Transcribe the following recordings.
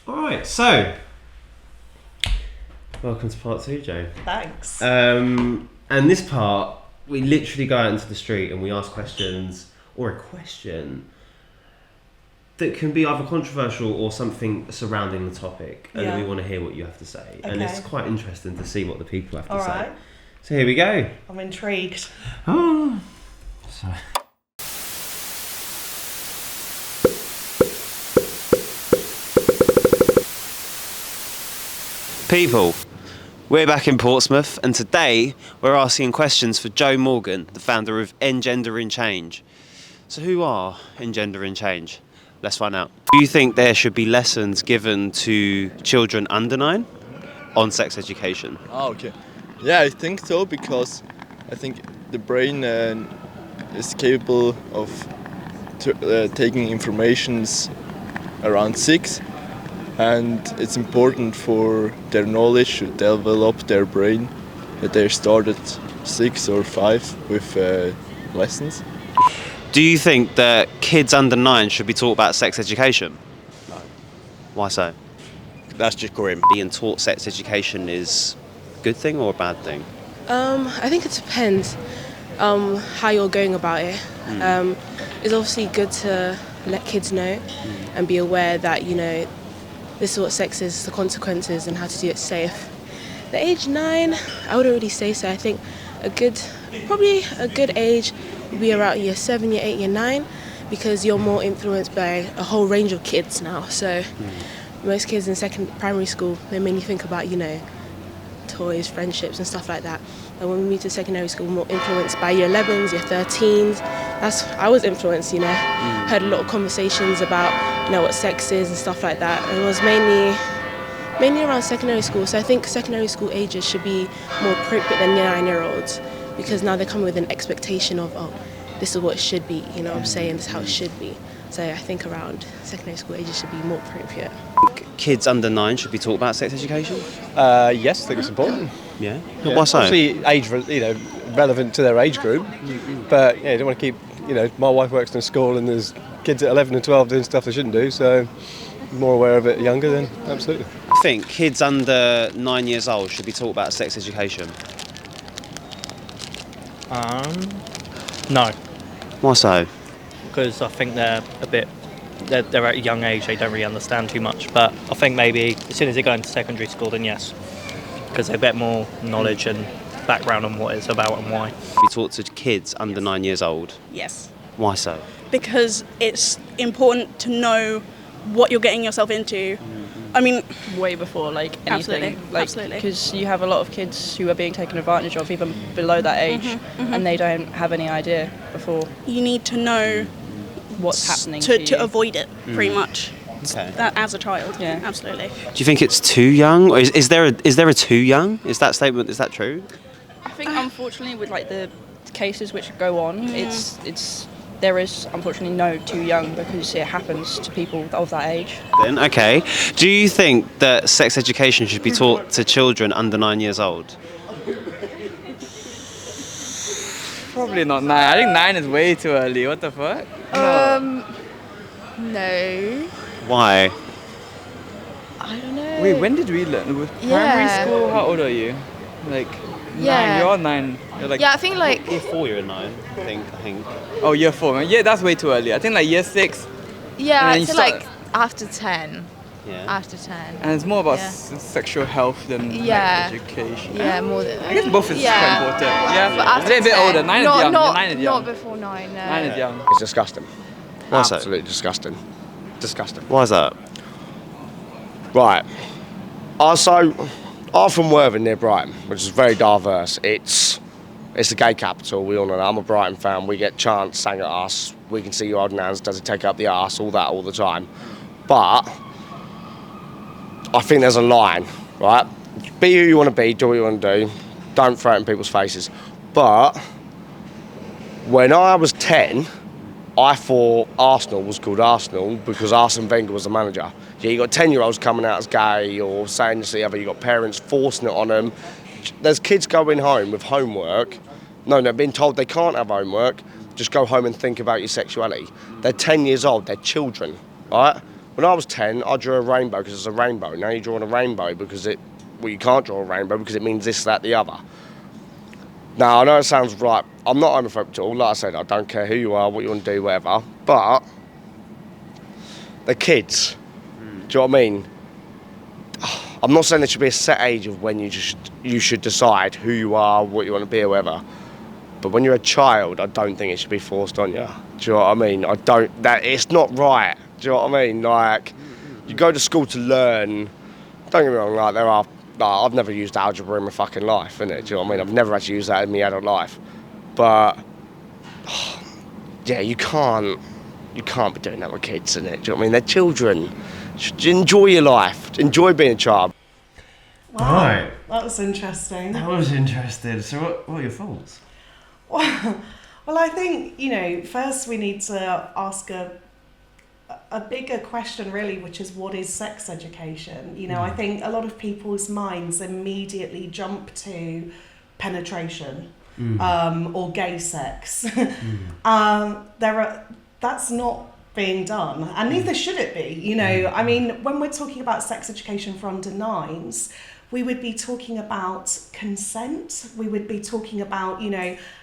Alright, so welcome to part 2, Joe. Thanks. And this part, we literally go out into the street and we ask questions, or a question that can be either controversial or something surrounding the topic, and then we want to hear what you have to say. And it's quite interesting to see what the people have to say. Alright. So here we go. I'm intrigued. Oh, so. People, we're back in Portsmouth, and today we're asking questions for Joe Morgan, the founder of Engendering Change. So who are Engendering Change? Let's find out. Do you think there should be lessons given to children under 9 on sex education? Oh, okay. Yeah, I think so, because I think the brain is capable of taking informations around 6, and it's important for their knowledge to develop their brain that they start at 6 or 5 with lessons. Do you think that kids under 9 should be taught about sex education? No. Why so? That's just grim. Being taught sex education is a good thing or a bad thing? I think it depends how you're going about it. It's obviously good to let kids know and be aware that, you know, this is what sex is, the consequences, and how to do it safe. The age 9, I wouldn't really say so. I think probably a good age would be around year 7, year 8, year 9, because you're more influenced by a whole range of kids now. So most kids in primary school, they mainly think about, you know, toys, friendships and stuff like that. And when we move to secondary school, we're more influenced by year 11s, year 13s. I was influenced, you know. Heard a lot of conversations about, you know, what sex is and stuff like that. And it was mainly around secondary school. So I think secondary school ages should be more appropriate than year 9-year-olds, because now they come with an expectation of, oh, this is what it should be, you know what I'm saying, this is how it should be. So I think around secondary school ages should be more appropriate. Kids under 9 should be taught about sex education? Yes, I think it's important. Yeah? Yeah. Why so? Obviously, relevant to their age group. But yeah, you don't want to keep. My wife works in a school, and there's kids at 11 and 12 doing stuff they shouldn't do. So, more aware of it younger, then absolutely. I think kids under 9 years old should be taught about sex education. No, Why so? because I think they're at a young age, they don't really understand too much. But I think maybe as soon as they go into secondary school, then yes, because they get more knowledge and background on what it's about and why. Be taught to kids under 9 years old. Yes, Why so? because it's important to know what you're getting yourself into. I mean, way before anything. Absolutely, absolutely. Because you have a lot of kids who are being taken advantage of even below that age, and they don't have any idea before you need to know what's happening to you. to avoid it, pretty much. Okay. That as a child, Yeah. absolutely. Do you think it's too young? Or is there a too young? Is that true? I think unfortunately with the cases which go on, there is unfortunately no too young, because it happens to people of that age. Then, okay. Do you think that sex education should be taught to children under 9 years old? Probably not 9. I think 9 is way too early. What the fuck? No. Why? I don't know. Wait, when did we learn? With primary Yeah. school? How old are you? 9. Yeah. You're 9. You're Yeah, I think Year 4 you're in 9, I think. Oh, year 4. Yeah, that's way too early. I think year 6. yeah, And then I'd you say start- after 10. Yeah. After 10. And it's more about Yeah. sexual health than Yeah. education. Yeah, more than I guess both is Yeah. quite important. Yeah. But after They're a bit 10. older. 9 is not, young. Not, 9 is young. Not before 9, no. 9 is young. It's disgusting. Why so? Absolutely disgusting. Disgusting. Why is that? Right. I'm from Worthing near Brighton, which is very diverse. It's the gay capital, we all know that. I'm a Brighton fan, we get chants sang at us, we can see your old nans, does it take up the arse, all that all the time. But I think there's a line, right? Be who you want to be, do what you want to do, don't throw it in people's faces. But when I was 10, I thought Arsenal was called Arsenal because Arsene Wenger was the manager. Yeah, you got 10-year-olds coming out as gay or saying this or the other, you got parents forcing it on them. There's kids going home with homework. No, they're being told they can't have homework. Just go home and think about your sexuality. They're 10 years old, they're children, right? When I was 10, I drew a rainbow because it's a rainbow. Now you're drawing a rainbow because you can't draw a rainbow because it means this, that, the other. Now, I know it sounds right. I'm not homophobic at all. Like I said, I don't care who you are, what you want to do, whatever. But they're kids. Do you know what I mean? I'm not saying there should be a set age of when you should decide who you are, what you want to be, or whatever. But when you're a child, I don't think it should be forced on you. Do you know what I mean? It's not right. Do you know what I mean? Like, you go to school to learn. Don't get me wrong, like, I've never used algebra in my fucking life, innit? Do you know what I mean? I've never actually used that in my adult life. But, yeah, you can't be doing that with kids, innit? Do you know what I mean? They're children. Enjoy your life. Enjoy being a child. Wow, Right. that was interesting. That was interesting. So what are your thoughts? Well, I think, first we need to ask a bigger question, really, which is, what is sex education? I think a lot of people's minds immediately jump to penetration or gay sex. That's not being done, and neither should it be. I mean, when we're talking about sex education for under 9s, we would be talking about consent. We would be talking about,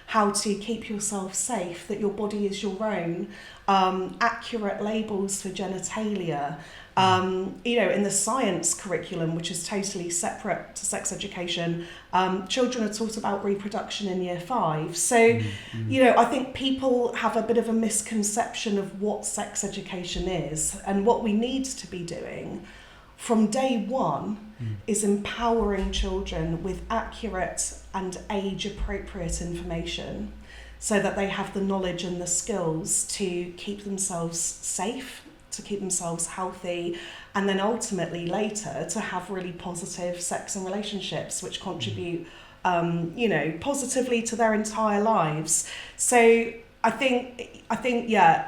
how to keep yourself safe, that your body is your own, accurate labels for genitalia. In the science curriculum, which is totally separate to sex education, children are taught about reproduction in year 5. So, I think people have a bit of a misconception of what sex education is, and what we need to be doing from day one is empowering children with accurate and age-appropriate information so that they have the knowledge and the skills to keep themselves safe, to keep themselves healthy, and then ultimately later to have really positive sex and relationships which contribute, positively to their entire lives. So I think,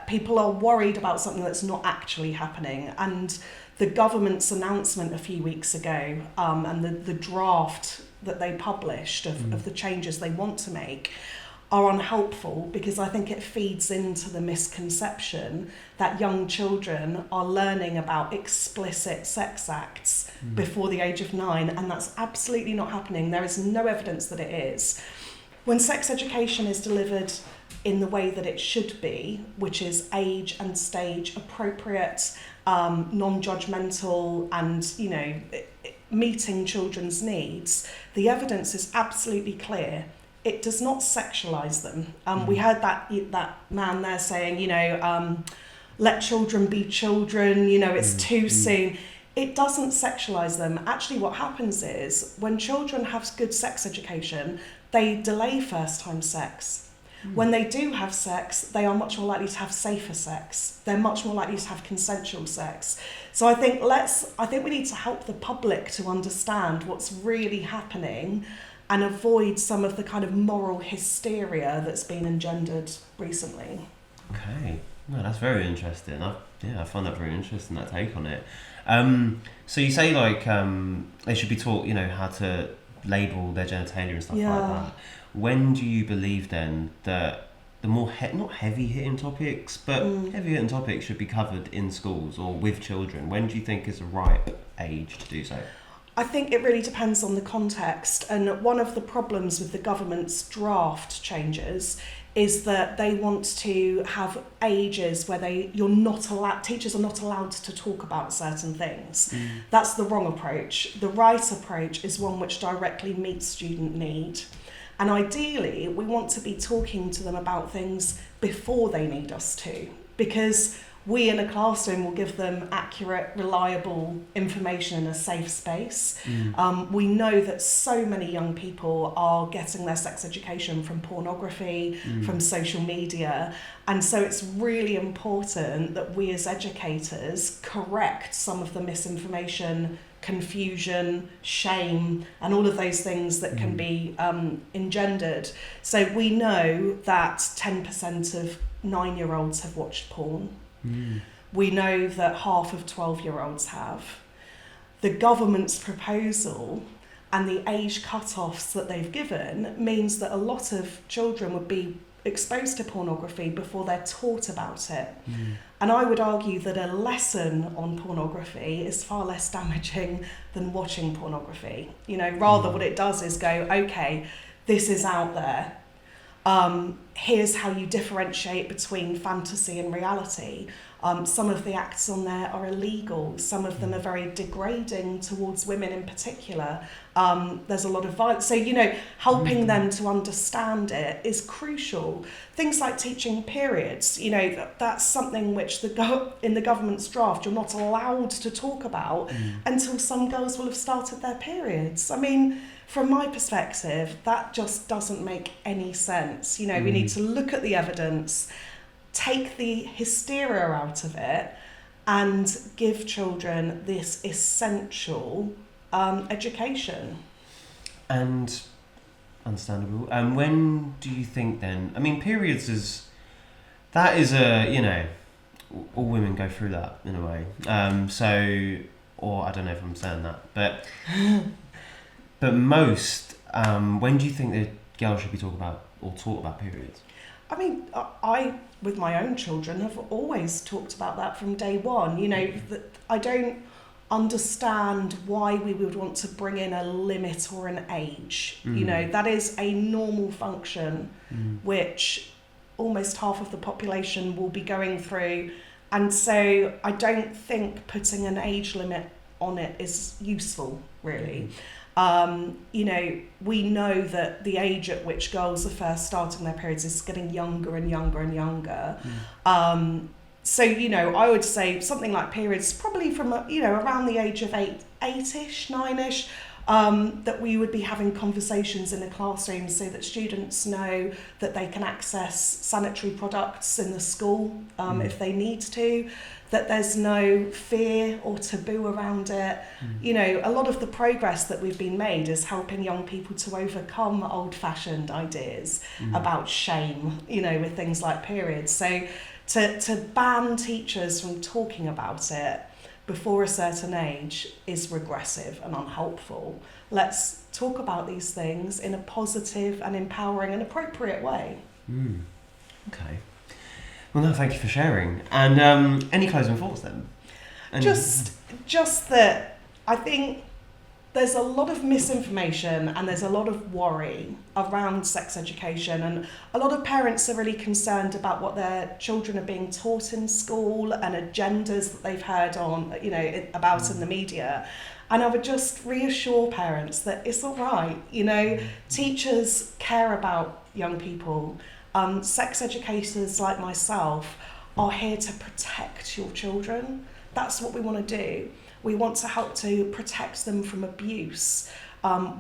people are worried about something that's not actually happening, and the government's announcement a few weeks ago and the draft that they published of the changes they want to make are unhelpful, because I think it feeds into the misconception that young children are learning about explicit sex acts before the age of 9, and that's absolutely not happening. There is no evidence that it is. When sex education is delivered in the way that it should be, which is age and stage appropriate, non-judgmental, and meeting children's needs, the evidence is absolutely clear. It does not sexualise them. We heard that man there saying, let children be children, it's too soon. It doesn't sexualise them. Actually, what happens is, when children have good sex education, they delay first-time sex. When they do have sex, they are much more likely to have safer sex. They're much more likely to have consensual sex. So I think we need to help the public to understand what's really happening and avoid some of the kind of moral hysteria that's been engendered recently. Okay, no, that's very interesting. I find that very interesting, that take on it. So you say they should be taught, how to label their genitalia and stuff like that. When do you believe then that the more not heavy hitting topics, but heavy hitting topics should be covered in schools or with children? When do you think is the right age to do so? I think it really depends on the context, and one of the problems with the government's draft changes is that they want to have ages where teachers are not allowed to talk about certain things. That's the wrong approach. The right approach is one which directly meets student need. And ideally, we want to be talking to them about things before they need us to, because we in a classroom will give them accurate, reliable information in a safe space. We know that so many young people are getting their sex education from pornography, from social media, and so it's really important that we as educators correct some of the misinformation, confusion, shame, and all of those things that can be engendered. So we know that 10% of 9-year-olds have watched porn. We know that half of 12-year-olds have. The government's proposal and the age cut-offs that they've given means that a lot of children would be exposed to pornography before they're taught about it. And I would argue that a lesson on pornography is far less damaging than watching pornography. You know, rather what it does is go, okay, this is out there. Here's how you differentiate between fantasy and reality. Some of the acts on there are illegal. Some of them are very degrading towards women in particular. There's a lot of violence. So, you know, helping them to understand it is crucial. Things like teaching periods, you know, that's something which in the government's draft you're not allowed to talk about until some girls will have started their periods. I mean, from my perspective, that just doesn't make any sense. You know, we need to look at the evidence, take the hysteria out of it, and give children this essential education. And understandable. And when do you think then? I mean, periods is a, you know, all women go through that in a way. So, or I don't know if I'm saying that, but most. When do you think that girls should be taught about periods? I mean, I, with my own children, have always talked about that from day one. You know, that I don't understand why we would want to bring in a limit or an age. You know, that is a normal function which almost half of the population will be going through. And so I don't think putting an age limit on it is useful, really. You know, we know that the age at which girls are first starting their periods is getting younger and younger and younger. So, you know, I would say something like periods probably from, you know, around the age of eight-ish, 9-ish, that we would be having conversations in the classroom so that students know that they can access sanitary products in the school if they need to, that there's no fear or taboo around it. You know, a lot of the progress that we've been made is helping young people to overcome old-fashioned ideas about shame, you know, with things like periods. So to ban teachers from talking about it before a certain age is regressive and unhelpful. Let's talk about these things in a positive and empowering and appropriate way. Okay. Well, no, thank you for sharing. And any closing thoughts then? Just that I think there's a lot of misinformation and there's a lot of worry around sex education, and a lot of parents are really concerned about what their children are being taught in school and agendas that they've heard on, you know, about in the media. And I would just reassure parents that it's all right. You know, teachers care about young people. Sex educators like myself are here to protect your children. That's what we want to do. We want to help to protect them from abuse.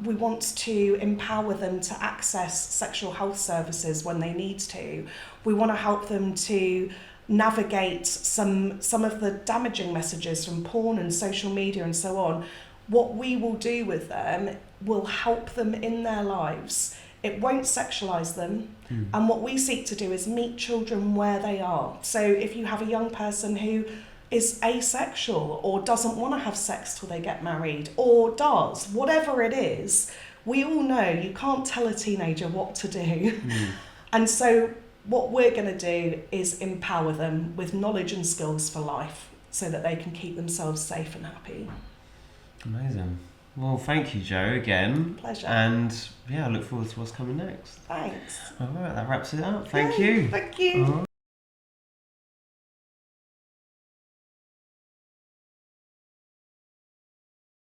We want to empower them to access sexual health services when they need to. We want to help them to navigate some of the damaging messages from porn and social media and so on. What we will do with them will help them in their lives. It won't sexualise them. And what we seek to do is meet children where they are. So if you have a young person who is asexual or doesn't want to have sex till they get married, or does, whatever it is, we all know you can't tell a teenager what to do. And so what we're going to do is empower them with knowledge and skills for life so that they can keep themselves safe and happy. Amazing. Well, thank you, Jo, again. Pleasure. And yeah, I look forward to what's coming next. Thanks. All right, that wraps it up. Thank you. Thank you.